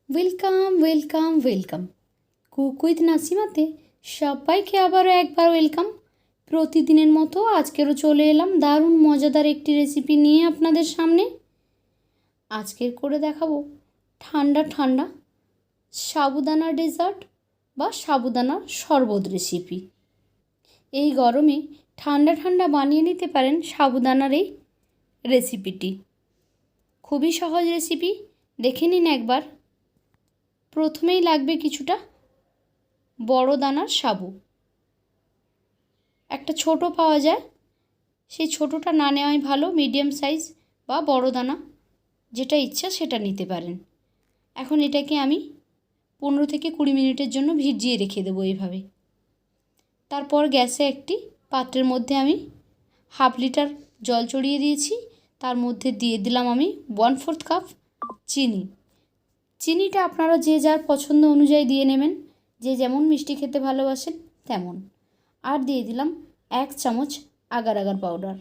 Welcome welcome welcome cook with নাসিমাতে সবাইকে আবারও একবার ওয়েলকাম। প্রতিদিনের মতো আজকেরও চলে এলাম দারুণ মজাদার একটি রেসিপি নিয়ে আপনাদের সামনে। আজকের করে দেখাবো ঠান্ডা ঠান্ডা সাবুদানা ডেজার্ট বা সাবুদানার শরবত রেসিপি। এই গরমে ঠান্ডা ঠান্ডা বানিয়ে নিতে পারেন সাবুদানার এই রেসিপিটি। খুবই সহজ রেসিপি, দেখে নিন একবার। প্রথমেই লাগবে কিছুটা বড় দানার সাবু। একটা ছোট পাওয়া যায়, সেই ছোটোটা না নেওয়াই ভালো। মিডিয়াম সাইজ বা বড় দানা যেটা ইচ্ছা সেটা নিতে পারেন। এখন এটাকে আমি 15 থেকে 20 মিনিটের জন্য ভিজিয়ে রেখে দেবো এইভাবে। তারপর গ্যাসে একটি পাত্রের মধ্যে আমি 1/2 লিটার জল চড়িয়ে দিয়েছি। তার মধ্যে দিয়ে দিলাম আমি 1/4 কাপ চিনি। চিনিটা আপনারা যে যার পছন্দ অনুযায়ী দিয়ে নেবেন, যে যেমন মিষ্টি খেতে ভালোবাসেন তেমন। আর দিয়ে দিলাম 1 চামচ আগার আগার পাউডার।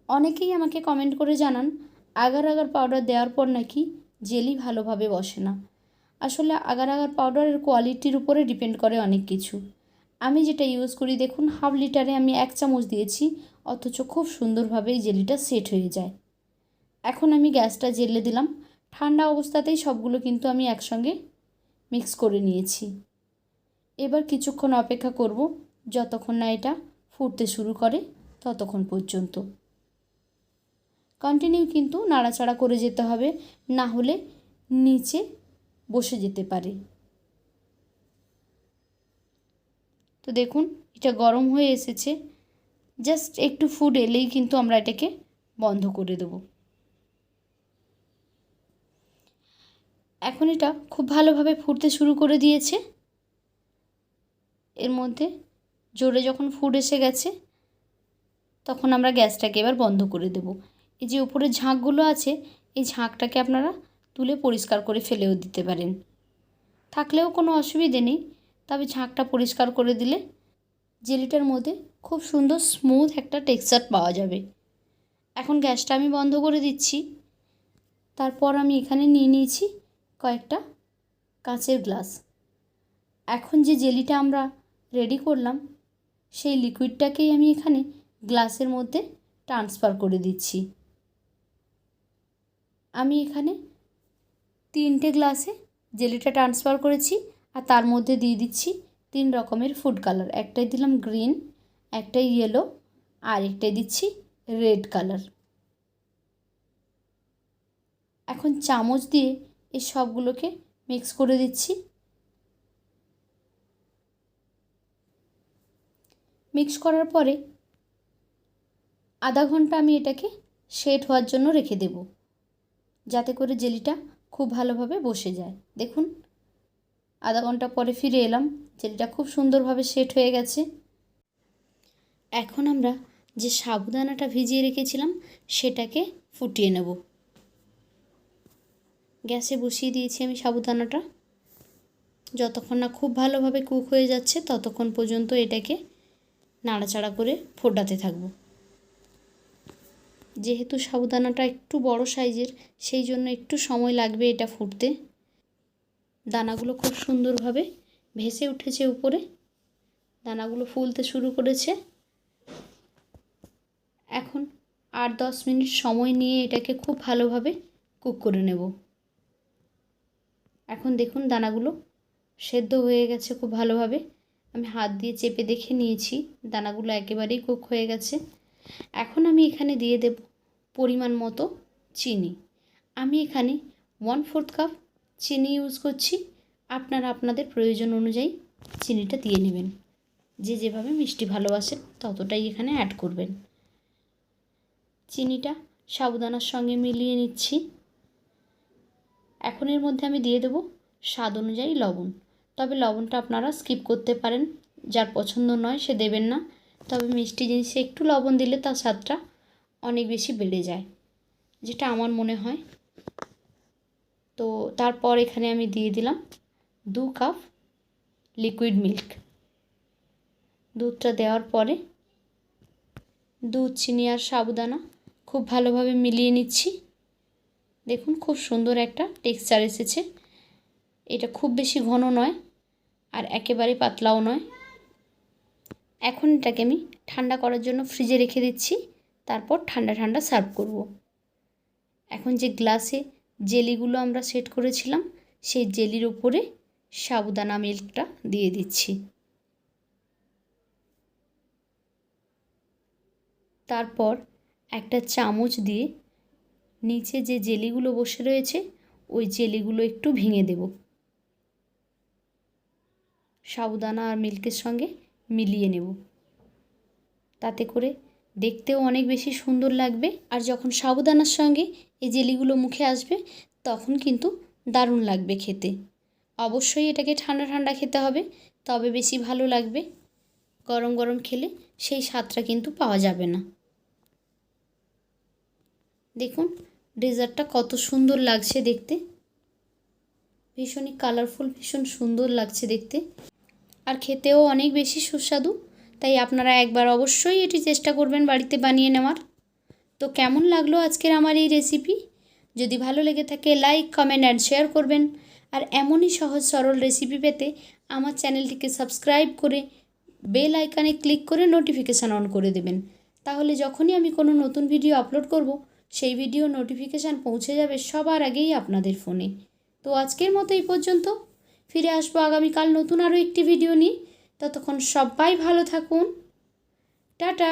অনেকেই আমাকে কমেন্ট করে জানান আগার আগার পাউডার দেওয়ার পর নাকি জেলি ভালোভাবে বসে না। আসলে আগার আগার পাউডারের কোয়ালিটির উপরে ডিপেন্ড করে অনেক কিছু। আমি যেটা ইউজ করি, দেখুন 1/2 লিটারে আমি 1 চামচ দিয়েছি, অথচ খুব সুন্দরভাবে এই জেলিটা সেট হয়ে যায়। এখন আমি গ্যাসটা জ্বেলে দিলাম। ঠান্ডা অবস্থাতেই সবগুলো কিন্তু আমি একসঙ্গে মিক্স করে নিয়েছি। এবার কিছুক্ষণ অপেক্ষা করব, যতক্ষণ না এটা ফুটতে শুরু করে ততক্ষণ পর্যন্ত। কন্টিনিউ কিন্তু নাড়াচাড়া করে যেতে হবে, না হলে নিচে বসে যেতে পারে। তো দেখুন এটা গরম হয়ে এসেছে, জাস্ট একটু ফুট এলেই কিন্তু আমরা এটাকে বন্ধ করে দেব। এখন এটা খুব ভালোভাবে ফুটতে শুরু করে দিয়েছে। এর মধ্যে জোরে যখন ফুট এসে গেছে তখন আমরা গ্যাসটাকে এবার বন্ধ করে দেব। এই যে উপরে ঝাঁকগুলো আছে, এই ঝাঁকটাকে আপনারা তুলে পরিষ্কার করে ফেলেও দিতে পারেন, থাকলেও কোনো অসুবিধে নেই। তবে ঝাঁকটা পরিষ্কার করে দিলে জেলিটার মধ্যে খুব সুন্দর স্মুথ একটা টেক্সচার পাওয়া যাবে। এখন গ্যাসটা আমি বন্ধ করে দিচ্ছি। তারপর আমি এখানে নিয়ে নিয়েছি কয়েকটা কাঁচের গ্লাস। এখন যে জেলিটা আমরা রেডি করলাম সেই লিকুইডটাকেই আমি এখানে গ্লাসের মধ্যে ট্রান্সফার করে দিচ্ছি। আমি এখানে 3টে গ্লাসে জেলিটা ট্রান্সফার করেছি, আর তার মধ্যে দিয়ে দিচ্ছি 3 রকমের ফুড কালার। একটাই দিলাম গ্রিন, একটাই ইয়েলো, আর একটাই দিচ্ছি রেড কালার। এখন চামচ দিয়ে এই সবগুলোকে মিক্স করে দিচ্ছি। মিক্স করার পরে আধা ঘন্টা আমি এটাকে সেট হওয়ার জন্য রেখে দেব, যাতে করে জেলিটা খুব ভালোভাবে বসে যায়। দেখুন আধা ঘন্টা পরে ফিরে এলাম, জেলিটা খুব সুন্দরভাবে সেট হয়ে গেছে। এখন আমরা যে সাবুদানাটা ভিজিয়ে রেখেছিলাম সেটাকে ফুটিয়ে নেব। গ্যাসে বসিয়ে দিয়েছি আমি সাবুদানাটা। যতক্ষণ না খুব ভালোভাবে কুক হয়ে যাচ্ছে ততক্ষণ পর্যন্ত এটাকে নাড়াচাড়া করে ফোটাতে থাকব। যেহেতু সাবুদানাটা একটু বড় সাইজের, সেই জন্য একটু সময় লাগবে এটা ফুটতে। দানাগুলো খুব সুন্দরভাবে ভেসে উঠেছে উপরে, দানাগুলো ফুলতে শুরু করেছে। এখন 8-10 মিনিট সময় নিয়ে এটাকে খুব ভালোভাবে কুক করে নেব। এখন দেখুন দানাগুলো সেদ্ধ হয়ে গেছে খুব ভালোভাবে। আমি হাত দিয়ে চেপে দেখে নিয়েছি, দানাগুলো একেবারেই কুক হয়ে গেছে। এখন আমি এখানে দিয়ে দেব পরিমাণ মতো চিনি। আমি এখানে 1/4 কাপ চিনি ইউজ করছি। আপনারা আপনাদের প্রয়োজন অনুযায়ী চিনিটা দিয়ে নেবেন, যে যেভাবে মিষ্টি ভালোবাসেন ততটাই এখানে অ্যাড করবেন। চিনিটা সাবুদানার সঙ্গে মিলিয়ে নিচ্ছি। এখন এর মধ্যে আমি দিয়ে দেব স্বাদ অনুযায়ী লবণ। তবে লবণটা আপনারা স্কিপ করতে পারেন, যার পছন্দ নয় সে দেবেন না। তবে মিষ্টি জিনিসে একটু লবণ দিলে তার স্বাদটা অনেক বেশি বেড়ে যায়, যেটা আমার মনে হয়। তো তারপর এখানে আমি দিয়ে দিলাম 2 কাপ লিকুইড মিল্ক। দুধটা দেওয়ার পরে দুধ, চিনি আর সাবুদানা খুব ভালোভাবে মিলিয়ে নিচ্ছি। দেখুন খুব সুন্দর একটা টেক্সচার এসেছে। এটা খুব বেশি ঘন নয় আর একেবারে পাতলাও নয়। এখন এটাকে আমি ঠান্ডা করার জন্য ফ্রিজে রেখে দিচ্ছি, তারপর ঠান্ডা ঠান্ডা সার্ভ করব। এখন যে গ্লাসে জেলিগুলো আমরা সেট করেছিলাম সেই জেলির উপরে সাবুদানা মিল্কটা দিয়ে দিচ্ছি। তারপর একটা চামচ দিয়ে নিচে যে জেলিগুলো বসে রয়েছে ওই জেলিগুলো একটু ভেঙে দেব, সাবুদানা আর মিল্কের সঙ্গে মিলিয়ে নেব। তাতে করে দেখতেও অনেক বেশি সুন্দর লাগবে, আর যখন সাবুদানার সঙ্গে এই জেলিগুলো মুখে আসবে তখন কিন্তু দারুণ লাগবে খেতে। অবশ্যই এটাকে ঠান্ডা ঠান্ডা খেতে হবে, তবে বেশি ভালো লাগবে। গরম গরম খেলে সেই স্বাদটা কিন্তু পাওয়া যাবে না। দেখুন ডেজার্টটা কত সুন্দর লাগছে দেখতে, ভীষণই কালারফুল, ভীষণ সুন্দর লাগছে দেখতে, আর খেতেও অনেক বেশি সুস্বাদু। তাই আপনারা একবার অবশ্যই এটি চেষ্টা করবেন বাড়িতে বানিয়ে নেওয়ার। তো কেমন লাগলো আজকের আমার এই রেসিপি? যদি ভালো লেগে থাকে লাইক, কমেন্ট অ্যান্ড শেয়ার করবেন। আর এমনই সহজ সরল রেসিপি পেতে আমার চ্যানেলটিকে সাবস্ক্রাইব করে বেল আইকনে ক্লিক করে নোটিফিকেশান অন করে দেবেন। তাহলে যখনই আমি কোনো নতুন ভিডিও আপলোড করব সেই ভিডিও নোটিফিকেশান পৌঁছে যাবে সবার আগেই আপনাদের ফোনে। তো আজকের মতো এই পর্যন্ত, ফিরে আসবো আগামীকাল নতুন আরও একটি ভিডিও নিয়ে। ততক্ষণ সবাই ভালো থাকুন, টাটা।